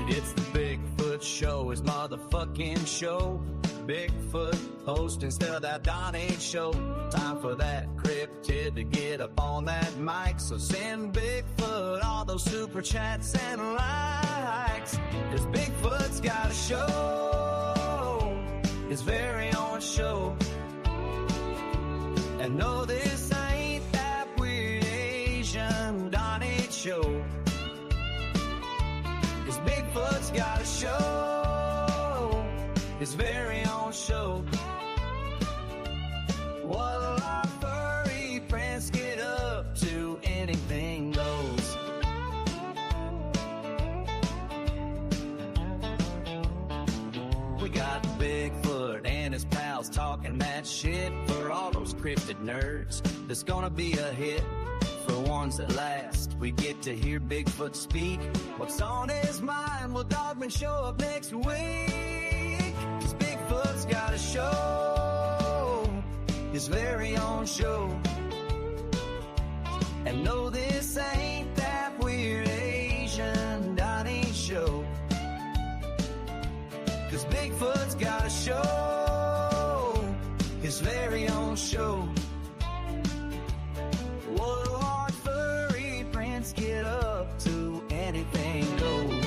It's the Bigfoot Show, his motherfucking show. Bigfoot host instead of that Donnie show. Time for that cryptid to get up on that mic. So send Bigfoot all those super chats and likes. Cause Bigfoot's got a show, his very own show. And no, this ain't that weird Asian Donnie show. Cause Bigfoot's got a show, his very own show. What'll our furry friends get up to? Anything goes. We got Bigfoot and his pals talking that shit. For all those cryptid nerds, there's gonna be a hit. For ones that last, we get to hear Bigfoot speak. What's on his mind? Will Dogman show up next week? Cause Bigfoot's got a show, his very own show. And no, this ain't that weird Asian Donnie show. Cause Bigfoot's got a show, his very own show. What'll our furry friends get up to? Anything goes.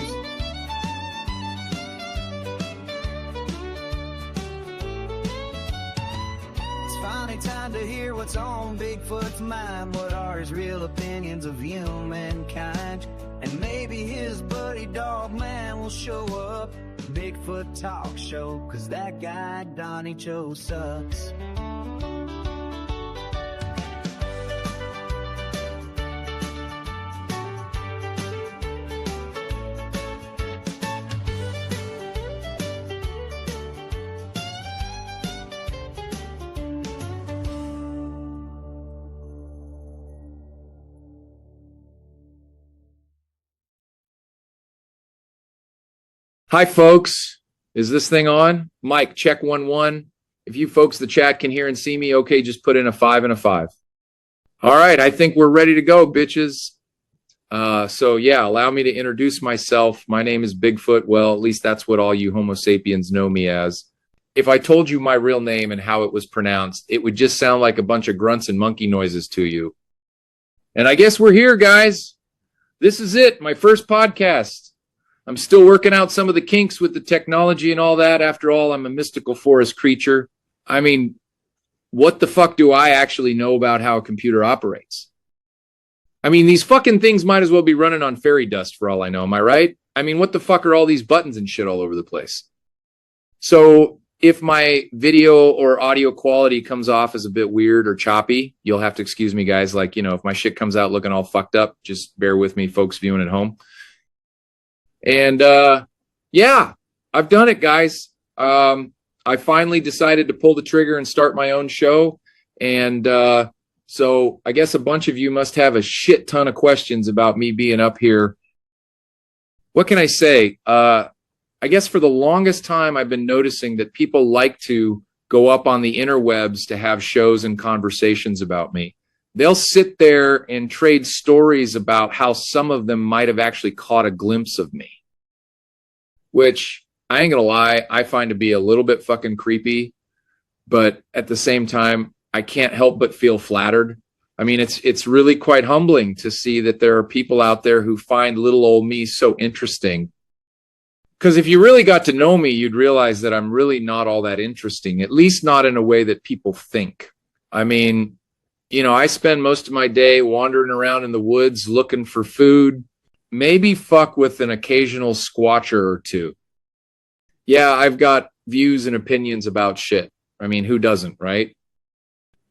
It's finally time to hear what's on Bigfoot's mind. What are his real opinions of humankind? And maybe his buddy Dogman will show up. Bigfoot Talk Show, cause that guy Donnie Cho sucks. Hi, folks. Is this thing on? Mike, check 1-1. If you folks, the chat, can hear and see me, okay, just put in a 5 and a 5. All right, I think we're ready to go, bitches. So, yeah, allow me to introduce myself. My name is Bigfoot. Well, at least that's what all you Homo sapiens know me as. If I told you my real name and how it was pronounced, it would just sound like a bunch of grunts and monkey noises to you. And I guess we're here, guys. This is it, my first podcast. I'm still working out some of the kinks with the technology and all that. After all, I'm a mystical forest creature. I mean, what the fuck do I actually know about how a computer operates? I mean, these fucking things might as well be running on fairy dust for all I know. Am I right? I mean, what the fuck are all these buttons and shit all over the place? So if my video or audio quality comes off as a bit weird or choppy, you'll have to excuse me, guys. Like, you know, if my shit comes out looking all fucked up, just bear with me, folks viewing at home. And, yeah, I've done it, guys. I finally decided to pull the trigger and start my own show. And, so I guess a bunch of you must have a shit ton of questions about me being up here. What can I say? I guess for the longest time, I've been noticing that people like to go up on the interwebs to have shows and conversations about me. They'll sit there and trade stories about how some of them might have actually caught a glimpse of me, which I ain't gonna lie, I find to be a little bit fucking creepy, but at the same time, I can't help but feel flattered. I mean, it's really quite humbling to see that there are people out there who find little old me so interesting. Because if you really got to know me, you'd realize that I'm really not all that interesting, at least not in a way that people think. I mean, you know, I spend most of my day wandering around in the woods looking for food, maybe fuck with an occasional squatcher or two. Yeah, I've got views and opinions about shit. I mean, who doesn't, right?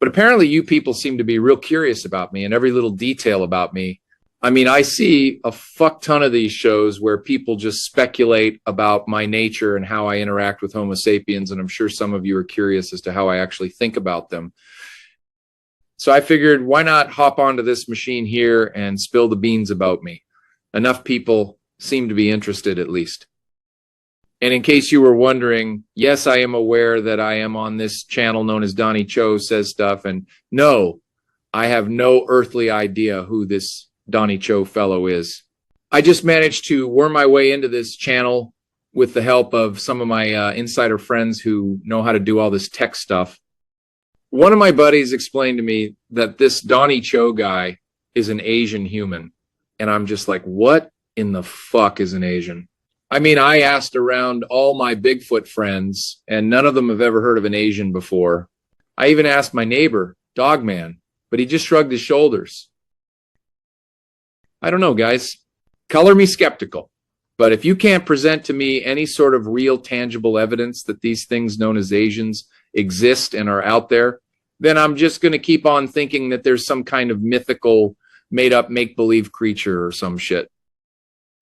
But apparently you people seem to be real curious about me and every little detail about me. I mean, I see a fuck ton of these shows where people just speculate about my nature and how I interact with Homo sapiens, and I'm sure some of you are curious as to how I actually think about them. So I figured, why not hop onto this machine here and spill the beans about me? Enough people seem to be interested, at least. And in case you were wondering, yes, I am aware that I am on this channel known as Donnie Cho Says Stuff, and no, I have no earthly idea who this Donnie Cho fellow is. I just managed to worm my way into this channel with the help of some of my insider friends who know how to do all this tech stuff. One of my buddies explained to me that this Donnie Cho guy is an Asian human. And I'm just like, what in the fuck is an Asian? I mean, I asked around all my Bigfoot friends, and none of them have ever heard of an Asian before. I even asked my neighbor, Dogman, but he just shrugged his shoulders. I don't know, guys. Color me skeptical. But if you can't present to me any sort of real tangible evidence that these things known as Asians exist and are out there, then I'm just going to keep on thinking that there's some kind of mythical, made-up, make-believe creature or some shit.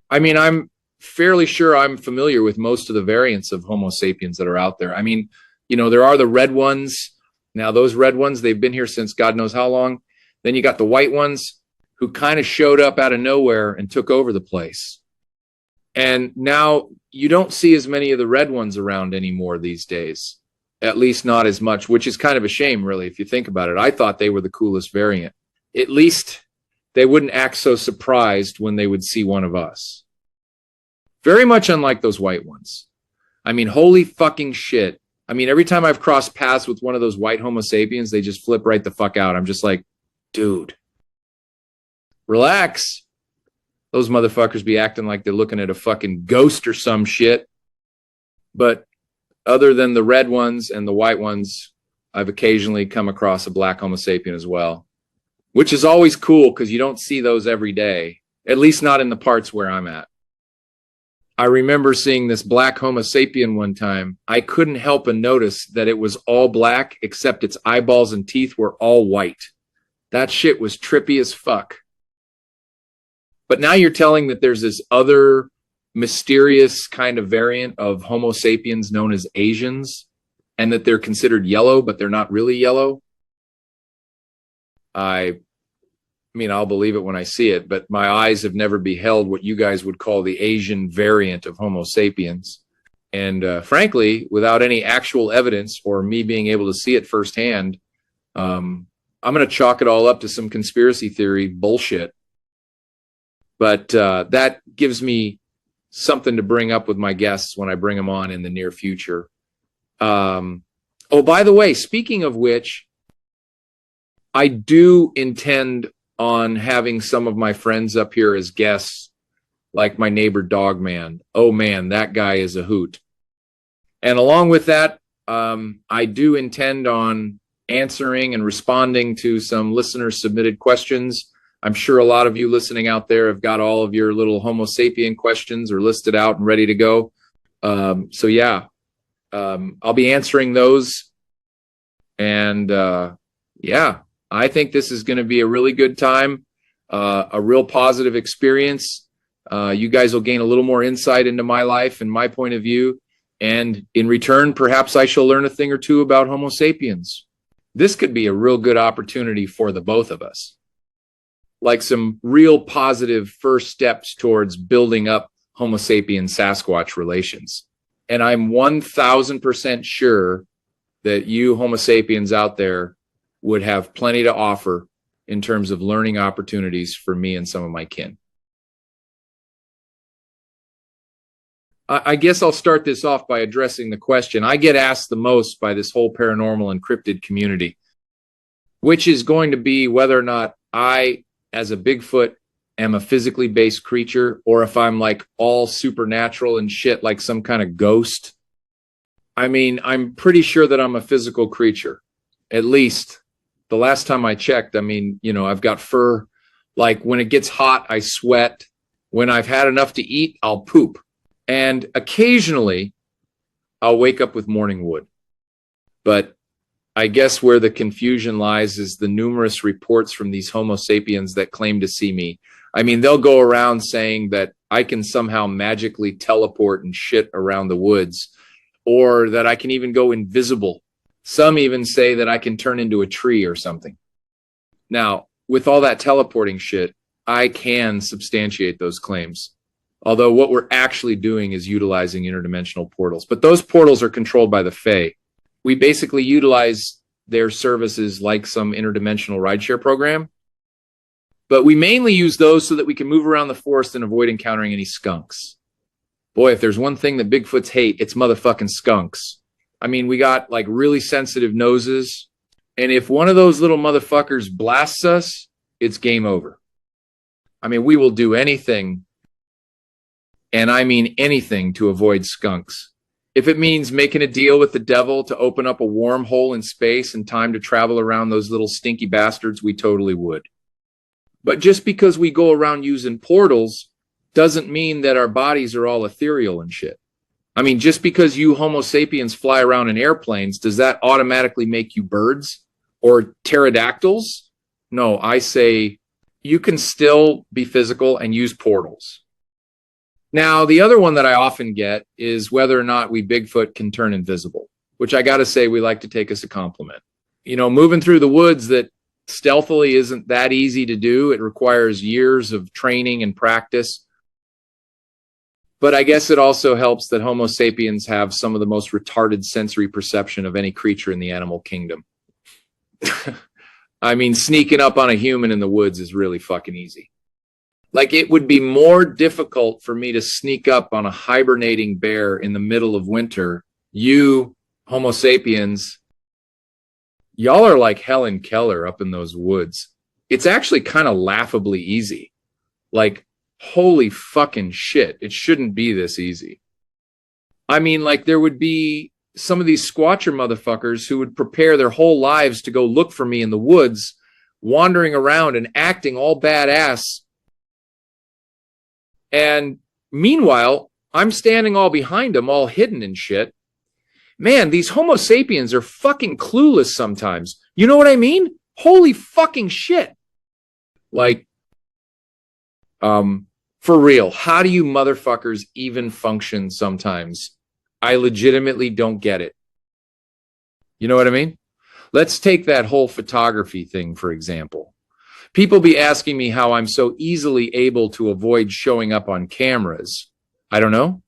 I mean, I'm fairly sure I'm familiar with most of the variants of Homo sapiens that are out there. I mean, you know, there are the red ones. Now, those red ones, they've been here since God knows how long. Then you got the white ones who kind of showed up out of nowhere and took over the place. And now you don't see as many of the red ones around anymore these days, at least not as much, which is kind of a shame, really, if you think about it. I thought they were the coolest variant. At least they wouldn't act so surprised when they would see one of us. Very much unlike those white ones. I mean, holy fucking shit. I mean, every time I've crossed paths with one of those white Homo sapiens, they just flip right the fuck out. I'm just like, dude, relax. Those motherfuckers be acting like they're looking at a fucking ghost or some shit. But other than the red ones and the white ones, I've occasionally come across a black Homo sapien as well, which is always cool because you don't see those every day, at least not in the parts where I'm at. I remember seeing this black Homo sapien one time. I couldn't help but notice that it was all black, except its eyeballs and teeth were all white. That shit was trippy as fuck. But now you're telling that there's this other mysterious kind of variant of Homo sapiens known as Asians, and that they're considered yellow, but they're not really yellow. I mean, I'll believe it when I see it, but my eyes have never beheld what you guys would call the Asian variant of Homo sapiens. And frankly, without any actual evidence or me being able to see it firsthand, I'm going to chalk it all up to some conspiracy theory bullshit. But that gives me something to bring up with my guests when I bring them on in the near future. Oh, by the way, speaking of which, I do intend on having some of my friends up here as guests, like my neighbor Dogman. Oh man, that guy is a hoot. And along with that, I do intend on answering and responding to some listener submitted questions. I'm sure a lot of you listening out there have got all of your little Homo sapien questions are listed out and ready to go. So yeah, I'll be answering those. And yeah, I think this is going to be a really good time, a real positive experience. You guys will gain a little more insight into my life and my point of view. And in return, perhaps I shall learn a thing or two about Homo sapiens. This could be a real good opportunity for the both of us. Like some real positive first steps towards building up Homo sapien Sasquatch relations. And I'm 1000% sure that you Homo sapiens out there would have plenty to offer in terms of learning opportunities for me and some of my kin. I guess I'll start this off by addressing the question I get asked the most by this whole paranormal and cryptid community, which is going to be whether or not I, as a Bigfoot, am a physically based creature, or if I'm like all supernatural and shit, like some kind of ghost. I mean, I'm pretty sure that I'm a physical creature. At least the last time I checked, I mean, you know, I've got fur. Like when it gets hot, I sweat. When I've had enough to eat, I'll poop. And occasionally I'll wake up with morning wood. But I guess where the confusion lies is the numerous reports from these Homo sapiens that claim to see me. I mean, they'll go around saying that I can somehow magically teleport and shit around the woods, or that I can even go invisible. Some even say that I can turn into a tree or something. Now, with all that teleporting shit, I can substantiate those claims. Although what we're actually doing is utilizing interdimensional portals. But those portals are controlled by the Fae. We basically utilize their services like some interdimensional rideshare program. But we mainly use those so that we can move around the forest and avoid encountering any skunks. Boy, if there's one thing that Bigfoots hate, it's motherfucking skunks. I mean, we got like really sensitive noses. And if one of those little motherfuckers blasts us, it's game over. I mean, we will do anything, and I mean anything, to avoid skunks. If it means making a deal with the devil to open up a wormhole in space and time to travel around those little stinky bastards, we totally would. But just because we go around using portals doesn't mean that our bodies are all ethereal and shit. I mean, just because you Homo sapiens fly around in airplanes, does that automatically make you birds or pterodactyls? No, I say you can still be physical and use portals. Now, the other one that I often get is whether or not we Bigfoot can turn invisible, which I got to say we like to take as a compliment. You know, moving through the woods that stealthily isn't that easy to do. It requires years of training and practice. But I guess it also helps that Homo sapiens have some of the most retarded sensory perception of any creature in the animal kingdom. I mean, sneaking up on a human in the woods is really fucking easy. Like, it would be more difficult for me to sneak up on a hibernating bear in the middle of winter. You, Homo sapiens, y'all are like Helen Keller up in those woods. It's actually kind of laughably easy. Like, holy fucking shit, it shouldn't be this easy. I mean, like, there would be some of these squatcher motherfuckers who would prepare their whole lives to go look for me in the woods, wandering around and acting all badass. And meanwhile, I'm standing all behind them, all hidden and shit. Man, these Homo sapiens are fucking clueless sometimes. You know what I mean? Holy fucking shit. Like, for real, how do you motherfuckers even function sometimes? I legitimately don't get it. You know what I mean? Let's take that whole photography thing, for example. People be asking me how I'm so easily able to avoid showing up on cameras. I don't know.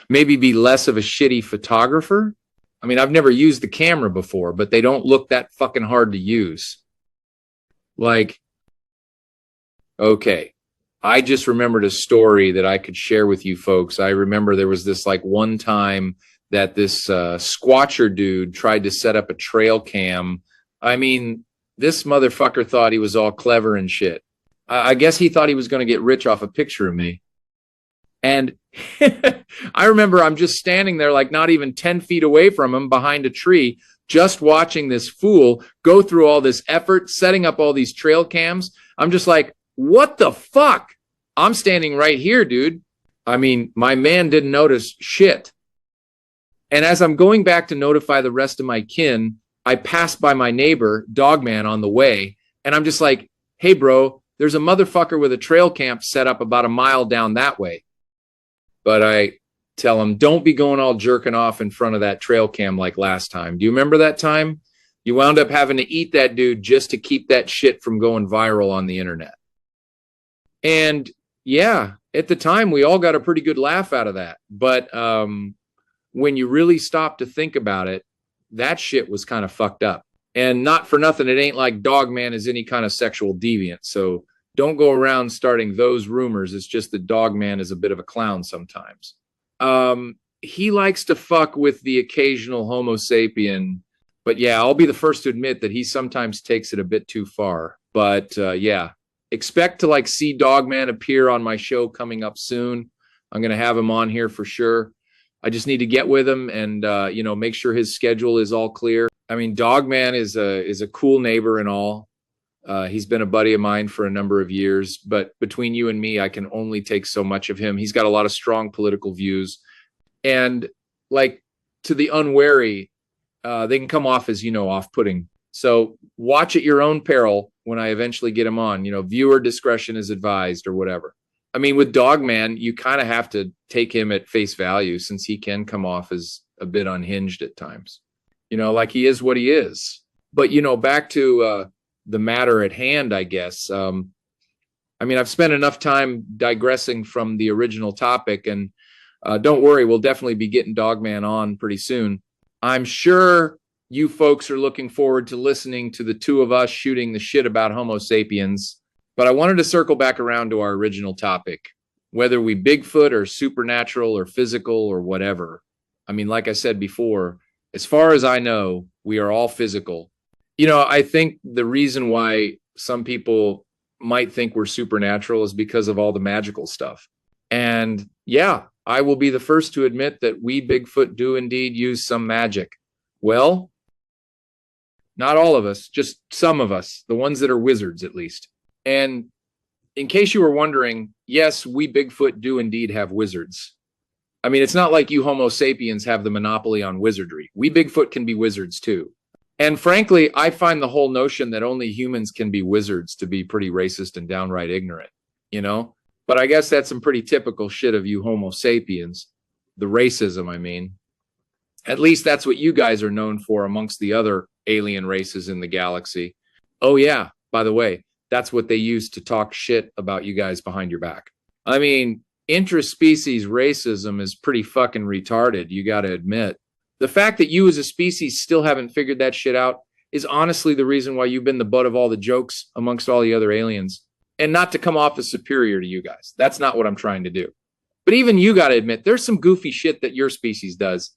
Maybe be less of a shitty photographer. I mean, I've never used the camera before, but they don't look that fucking hard to use. Like, okay, I just remembered a story that I could share with you folks. I remember there was this like one time that this squatcher dude tried to set up a trail cam. I mean, this motherfucker thought he was all clever and shit. I guess he thought he was going to get rich off a picture of me. And I remember I'm just standing there like not even 10 feet away from him behind a tree, just watching this fool go through all this effort, setting up all these trail cams. I'm just like, what the fuck? I'm standing right here, dude. I mean, my man didn't notice shit. And as I'm going back to notify the rest of my kin, I passed by my neighbor, Dogman, on the way. And I'm just like, hey, bro, there's a motherfucker with a trail camp set up about a mile down that way. But I tell him, don't be going all jerking off in front of that trail cam like last time. Do you remember that time? You wound up having to eat that dude just to keep that shit from going viral on the internet. And yeah, at the time, we all got a pretty good laugh out of that. But when you really stop to think about it, that shit was kind of fucked up. And not for nothing, it ain't like Dogman is any kind of sexual deviant. So don't go around starting those rumors. It's just that Dogman is a bit of a clown sometimes. He likes to fuck with the occasional Homo sapien. But yeah, I'll be the first to admit that he sometimes takes it a bit too far. But yeah, expect to like see Dogman appear on my show coming up soon. I'm going to have him on here for sure. I just need to get with him and, you know, make sure his schedule is all clear. I mean, Dogman is a cool neighbor and all. He's been a buddy of mine for a number of years, but between you and me, I can only take so much of him. He's got a lot of strong political views, and like to the unwary, they can come off as, you know, off-putting. So watch at your own peril when I eventually get him on. You know, viewer discretion is advised or whatever. I mean, with Dogman, you kind of have to take him at face value since he can come off as a bit unhinged at times. You know, like he is what he is. But, you know, back to the matter at hand, I guess. I mean, I've spent enough time digressing from the original topic, and don't worry, we'll definitely be getting Dogman on pretty soon. I'm sure you folks are looking forward to listening to the two of us shooting the shit about Homo sapiens. But I wanted to circle back around to our original topic, whether we Bigfoot or supernatural or physical or whatever. I mean, like I said before, as far as I know, we are all physical. You know, I think the reason why some people might think we're supernatural is because of all the magical stuff. And yeah, I will be the first to admit that we Bigfoot do indeed use some magic. Well, not all of us, just some of us, the ones that are wizards at least. And in case you were wondering, yes, we Bigfoot do indeed have wizards. I mean, it's not like you Homo sapiens have the monopoly on wizardry. We Bigfoot can be wizards too. And frankly, I find the whole notion that only humans can be wizards to be pretty racist and downright ignorant, you know? But I guess that's some pretty typical shit of you Homo sapiens. The racism, I mean. At least that's what you guys are known for amongst the other alien races in the galaxy. Oh yeah, by the way, that's what they use to talk shit about you guys behind your back. I mean, interspecies racism is pretty fucking retarded, you gotta admit. The fact that you as a species still haven't figured that shit out is honestly the reason why you've been the butt of all the jokes amongst all the other aliens. And not to come off as superior to you guys. That's not what I'm trying to do. But even you gotta admit, there's some goofy shit that your species does.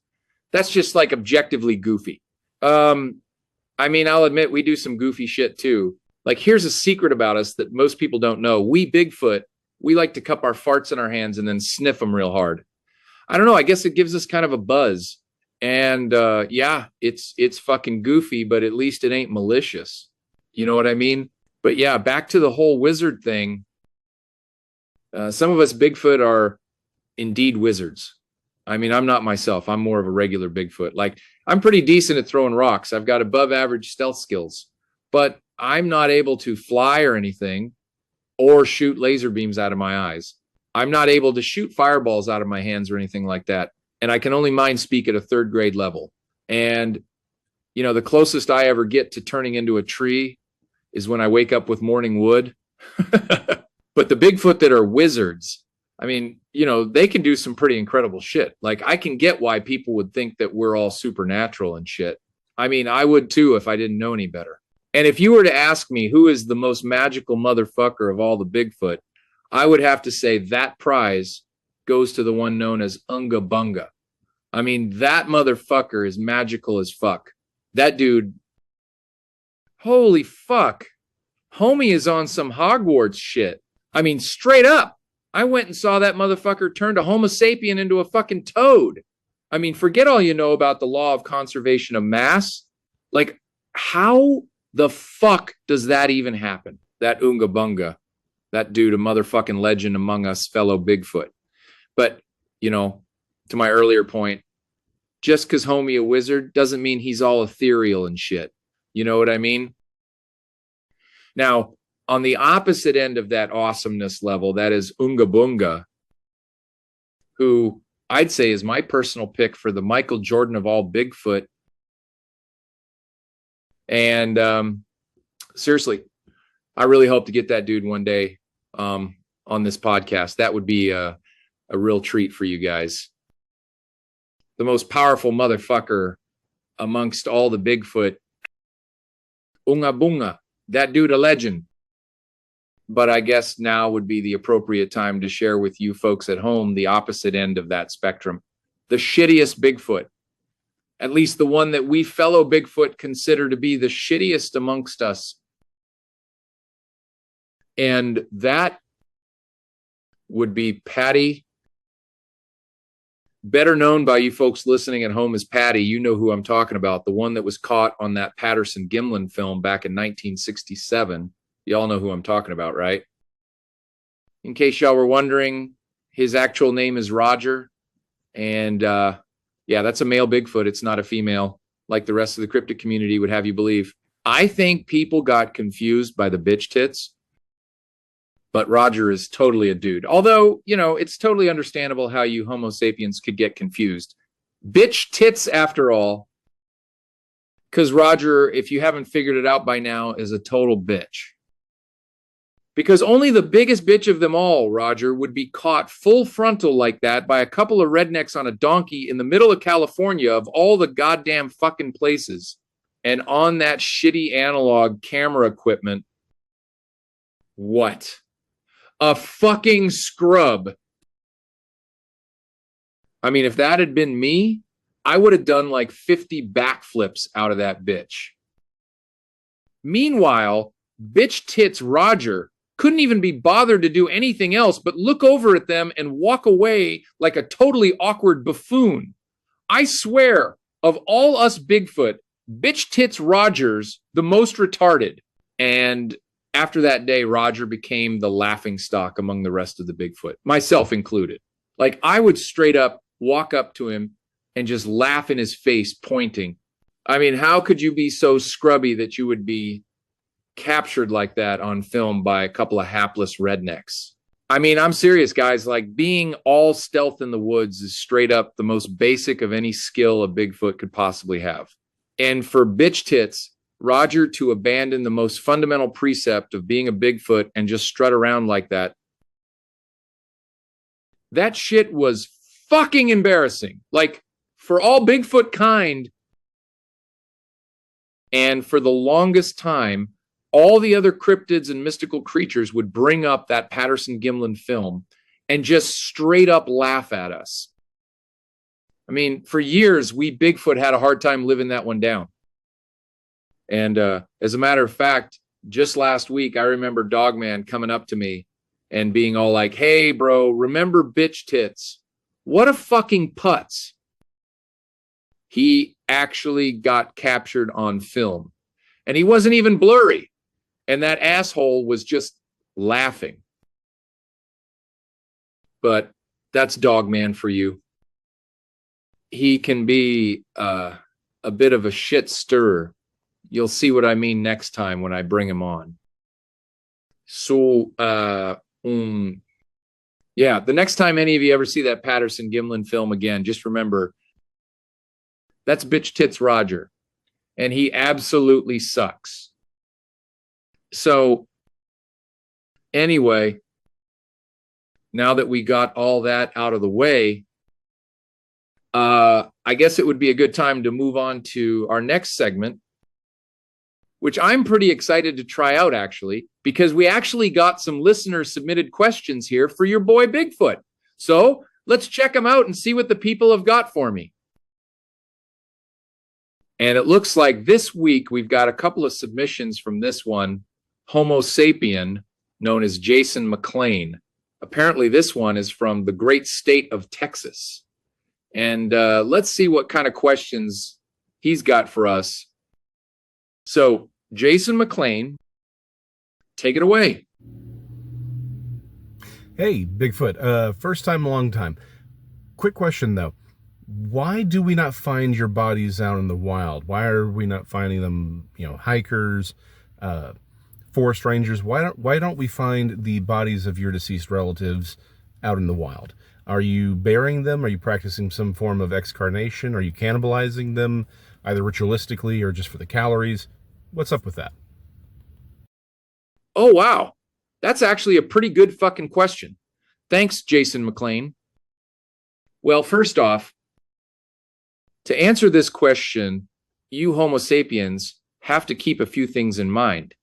That's just like objectively goofy. I mean, I'll admit we do some goofy shit too. Like, here's a secret about us that most people don't know. We Bigfoot, we like to cup our farts in our hands and then sniff them real hard. I don't know. I guess it gives us kind of a buzz. And yeah, it's fucking goofy, but at least it ain't malicious. You know what I mean? But yeah, back to the whole wizard thing. Some of us Bigfoot are indeed wizards. I mean, I'm not myself. I'm more of a regular Bigfoot. Like, I'm pretty decent at throwing rocks. I've got above average stealth skills, but I'm not able to fly or anything or shoot laser beams out of my eyes. I'm not able to shoot fireballs out of my hands or anything like that. And I can only mind speak at a 3rd grade level. And, you know, the closest I ever get to turning into a tree is when I wake up with morning wood. But the Bigfoot that are wizards, I mean, you know, they can do some pretty incredible shit. Like, I can get why people would think that we're all supernatural and shit. I mean, I would too if I didn't know any better. And if you were to ask me who is the most magical motherfucker of all the Bigfoot, I would have to say that prize goes to the one known as Unga Bunga. I mean, that motherfucker is magical as fuck. That dude, holy fuck. Homie is on some Hogwarts shit. I mean, straight up. I went and saw that motherfucker turn a Homo sapien into a fucking toad. I mean, forget all you know about the law of conservation of mass. Like, how the fuck does that even happen? That Unga Bunga, that dude, a motherfucking legend among us fellow Bigfoot. But, you know, to my earlier point, just because homie a wizard doesn't mean he's all ethereal and shit. You know what I mean? Now, on the opposite end of that awesomeness level, that is Unga Bunga, who I'd say is my personal pick for the Michael Jordan of all Bigfoot. And seriously, I really hope to get that dude one day on this podcast. That would be a real treat for you guys. The most powerful motherfucker amongst all the Bigfoot. Unga Bunga, that dude a legend. But I guess now would be the appropriate time to share with you folks at home the opposite end of that spectrum. The shittiest Bigfoot. At least the one that we fellow Bigfoot consider to be the shittiest amongst us. And that would be Patty. Better known by you folks listening at home as Patty. You know who I'm talking about. The one that was caught on that Patterson-Gimlin film back in 1967. Y'all know who I'm talking about, right? In case y'all were wondering, his actual name is Roger. And yeah, that's a male Bigfoot. It's not a female, like the rest of the cryptid community would have you believe. I think people got confused by the bitch tits, but Roger is totally a dude. Although, you know, it's totally understandable how you Homo sapiens could get confused. Bitch tits, after all, because Roger, if you haven't figured it out by now, is a total bitch. Because only the biggest bitch of them all, Roger, would be caught full frontal like that by a couple of rednecks on a donkey in the middle of California, of all the goddamn fucking places, and on that shitty analog camera equipment What? A fucking scrub. I mean, if that had been me, I would have done like 50 backflips out of that bitch. Meanwhile, bitch tits Roger couldn't even be bothered to do anything else but look over at them and walk away like a totally awkward buffoon. I swear, of all us Bigfoot, bitch tits Roger's the most retarded. And after that day, Roger became the laughing stock among the rest of the Bigfoot, myself included. Like, I would straight up walk up to him and just laugh in his face, pointing. I mean, how could you be so scrubby that you would be captured like that on film by a couple of hapless rednecks? I mean, I'm serious, guys. Like, being all stealth in the woods is straight up the most basic of any skill a Bigfoot could possibly have. And for bitch tits, Roger to abandon the most fundamental precept of being a Bigfoot and just strut around like that, that shit was fucking embarrassing. Like, for all Bigfoot kind, and for the longest time, all the other cryptids and mystical creatures would bring up that Patterson-Gimlin film and just straight up laugh at us. I mean, for years, we Bigfoot had a hard time living that one down. And as a matter of fact, just last week, I remember Dogman coming up to me and being all like, hey, bro, remember bitch tits? What a fucking putz. He actually got captured on film. And he wasn't even blurry. And that asshole was just laughing. But that's Dogman for you. He can be a bit of a shit stirrer. You'll see what I mean next time when I bring him on. So, yeah, the next time any of you ever see that Patterson-Gimlin film again, just remember, that's bitch tits Roger. And he absolutely sucks. So, anyway, now that we got all that out of the way, I guess it would be a good time to move on to our next segment, which I'm pretty excited to try out, actually, because we actually got some listener-submitted questions here for your boy Bigfoot. So let's check them out and see what the people have got for me. And it looks like this week we've got a couple of submissions from this one, Homo sapien, known as Jason McLean. Apparently this one is from the great state of Texas. And let's see what kind of questions he's got for us. So, Jason McLean, take it away. Hey, Bigfoot. First time, long time. Quick question, though. Why do we not find your bodies out in the wild? Why are we not finding them, hikers, forest rangers? Why don't we find the bodies of your deceased relatives out in the wild? Are you burying them? Are you practicing some form of excarnation? Are you cannibalizing them, either ritualistically or just for the calories? What's up with that? Oh, wow. That's actually a pretty good fucking question. Thanks, Jason McLean. Well, first off, to answer this question, you Homo sapiens have to keep a few things in mind.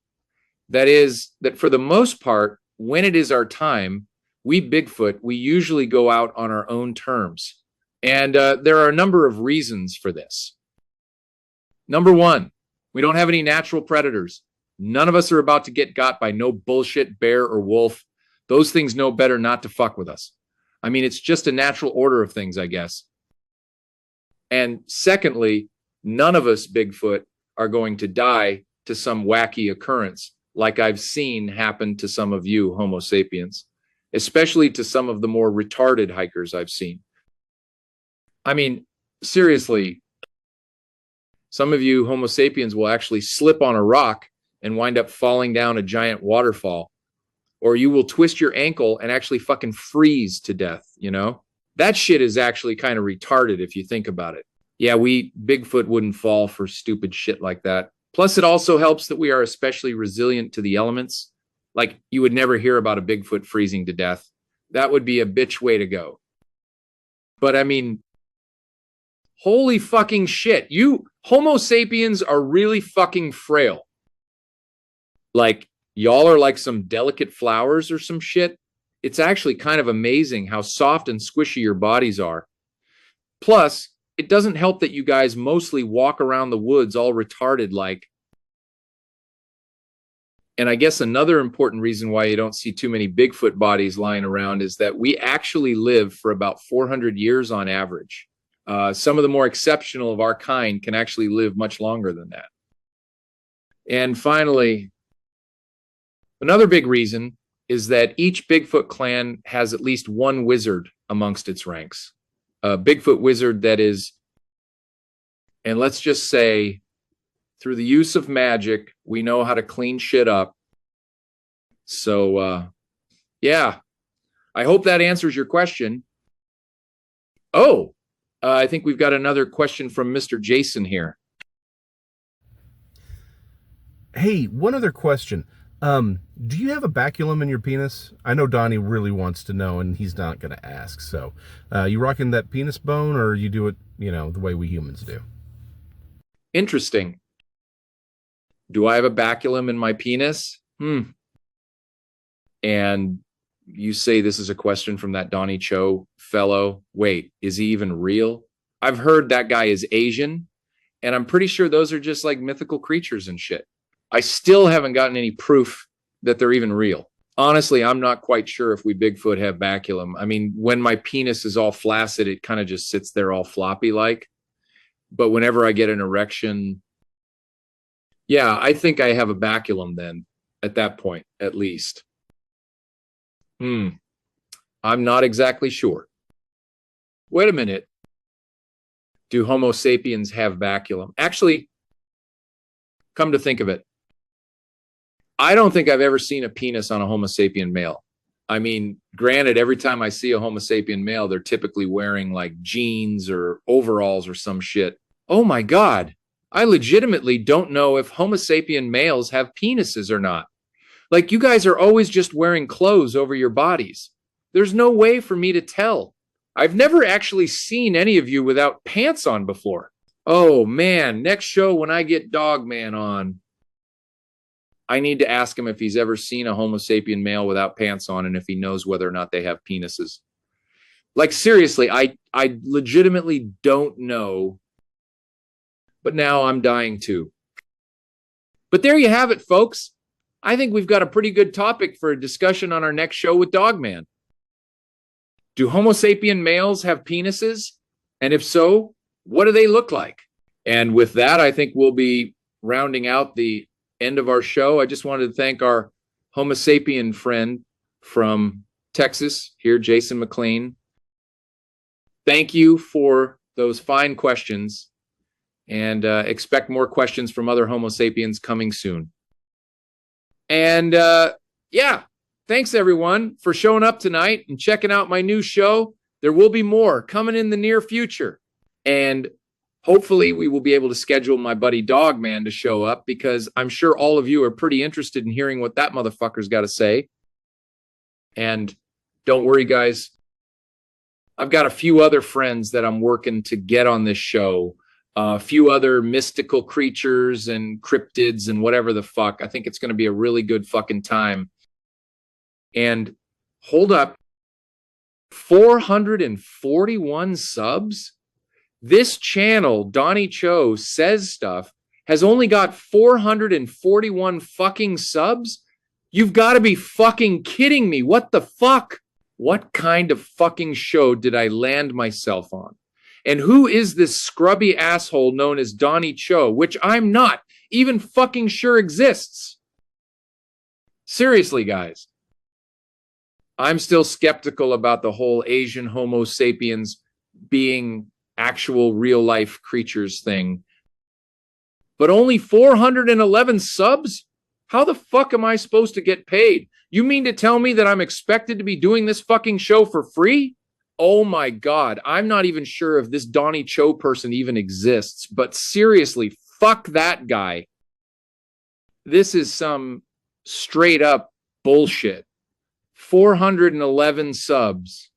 That is, that for the most part, when it is our time, we Bigfoot, we usually go out on our own terms. And there are a number of reasons for this. Number one, we don't have any natural predators. None of us are about to get got by no bullshit bear or wolf. Those things know better not to fuck with us. I mean, it's just a natural order of things, I guess. And secondly, none of us Bigfoot are going to die to some wacky occurrence like I've seen happen to some of you Homo sapiens, especially to some of the more retarded hikers I've seen. I mean, seriously, some of you Homo sapiens will actually slip on a rock and wind up falling down a giant waterfall. Or you will twist your ankle and actually fucking freeze to death, That shit is actually kind of retarded if you think about it. Yeah, we Bigfoot wouldn't fall for stupid shit like that. Plus, it also helps that we are especially resilient to the elements. Like, you would never hear about a Bigfoot freezing to death. That would be a bitch way to go. But I mean, holy fucking shit. You Homo sapiens are really fucking frail. Like, Y'all are like some delicate flowers or some shit. It's actually kind of amazing how soft and squishy your bodies are. Plus, it doesn't help that you guys mostly walk around the woods all retarded like. And I guess another important reason why you don't see too many Bigfoot bodies lying around is that we actually live for about 400 years on average. Some of the more exceptional of our kind can actually live much longer than that. And finally, another big reason is that each Bigfoot clan has at least one wizard amongst its ranks. A Bigfoot wizard that is, and let's just say, through the use of magic, we know how to clean shit up. So, yeah, I hope that answers your question. Oh, I think we've got another question from Mr. Jason here. Hey, one other question. Do you have a baculum in your penis? I know Donnie really wants to know, and he's not going to ask. So, you rocking that penis bone, or you do it, the way we humans do? Interesting. Do I have a baculum in my penis? And you say this is a question from that Donnie Cho fellow. Wait, is he even real? I've heard that guy is Asian, and I'm pretty sure those are just like mythical creatures and shit. I still haven't gotten any proof that they're even real. Honestly, I'm not quite sure if we Bigfoot have baculum. I mean, when my penis is all flaccid, it kind of just sits there all floppy like. But whenever I get an erection, yeah, I think I have a baculum then, at that point, at least. I'm not exactly sure. Wait a minute. Do Homo sapiens have baculum? Actually, come to think of it, I don't think I've ever seen a penis on a Homo sapien male. I mean, granted, every time I see a Homo sapien male, they're typically wearing like jeans or overalls or some shit. Oh my God. I legitimately don't know if Homo sapien males have penises or not. Like, you guys are always just wearing clothes over your bodies. There's no way for me to tell. I've never actually seen any of you without pants on before. Oh man, next show when I get Dog Man on, I need to ask him if he's ever seen a Homo sapien male without pants on and if he knows whether or not they have penises. Like, seriously, I legitimately don't know. But now I'm dying too. But there you have it, folks. I think we've got a pretty good topic for a discussion on our next show with Dogman. Do Homo sapien males have penises? And if so, what do they look like? And with that, I think we'll be rounding out the end of our show. I just wanted to thank our Homo sapien friend from Texas here, Jason McLean. Thank you for those fine questions, and expect more questions from other Homo sapiens coming soon. And yeah, thanks everyone for showing up tonight and checking out my new show. There will be more coming in the near future. And hopefully we will be able to schedule my buddy Dogman to show up, because I'm sure all of you are pretty interested in hearing what that motherfucker's got to say. And don't worry, guys. I've got a few other friends that I'm working to get on this show. A few other mystical creatures and cryptids and whatever the fuck. I think it's going to be a really good fucking time. And hold up. 441 subs? This channel, Donnie Cho Says Stuff, has only got 441 fucking subs? You've got to be fucking kidding me. What the fuck? What kind of fucking show did I land myself on? And who is this scrubby asshole known as Donnie Cho, which I'm not even fucking sure exists? Seriously, guys. I'm still skeptical about the whole Asian Homo sapiens being actual real-life creatures thing. But only 411 subs? How the fuck am I supposed to get paid? You mean to tell me that I'm expected to be doing this fucking show for free? Oh my God, I'm not even sure if this Donnie Cho person even exists, but seriously, fuck that guy. This is some straight up bullshit. 411 subs.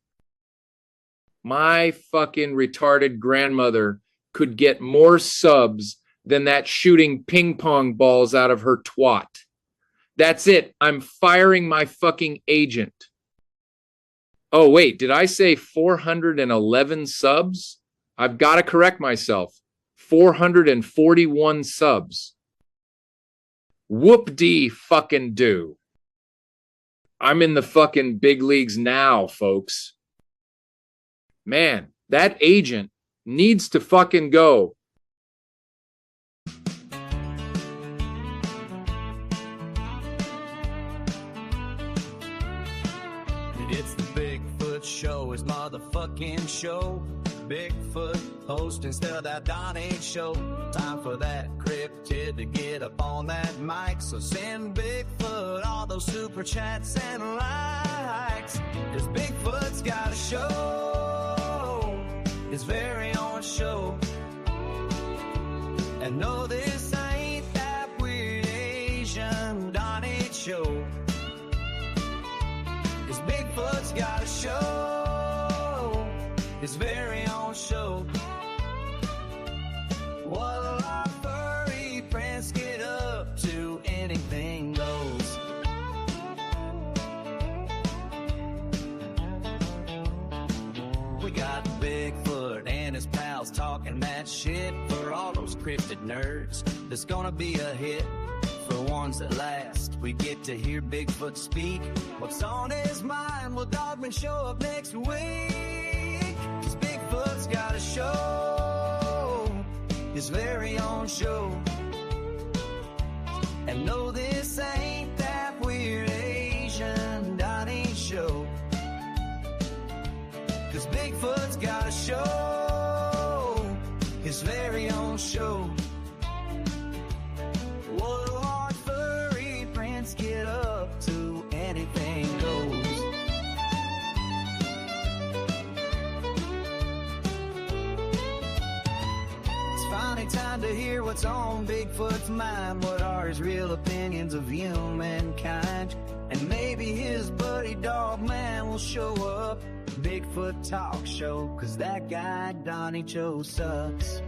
My fucking retarded grandmother could get more subs than that shooting ping pong balls out of her twat. That's it. I'm firing my fucking agent. Oh, wait, did I say 411 subs? I've got to correct myself. 441 subs. Whoop-dee fucking do. I'm in the fucking big leagues now, folks. Man, that agent needs to fucking go. It's the Bigfoot Show, his motherfucking show. Bigfoot host instead of that Don H show. Time for that cryptid to get up on that mic. So send Bigfoot all those super chats and likes. Cause Bigfoot's got a show, his very own show. And no, this ain't that weird Asian Don H show. Cause Bigfoot's got a show, his very own show. What'll our furry friends get up to? Anything goes. We got Bigfoot and his pals talking that shit. For all those cryptid nerds, there's gonna be a hit. For ones that last, we get to hear Bigfoot speak. What's on his mind? Will Dogman show up next week? Cause Bigfoot's got a show, his very own show. And no, this ain't that weird Asian Donnie show. Cause Bigfoot's got a show, his very own show. What'll our furry friends get up to? Anything goes. It's finally time to hear what's on Bigfoot's mind. What are his real opinions of humankind? And maybe his buddy Dogman will show up. Bigfoot Talk Show, cause that guy Donnie Joe sucks.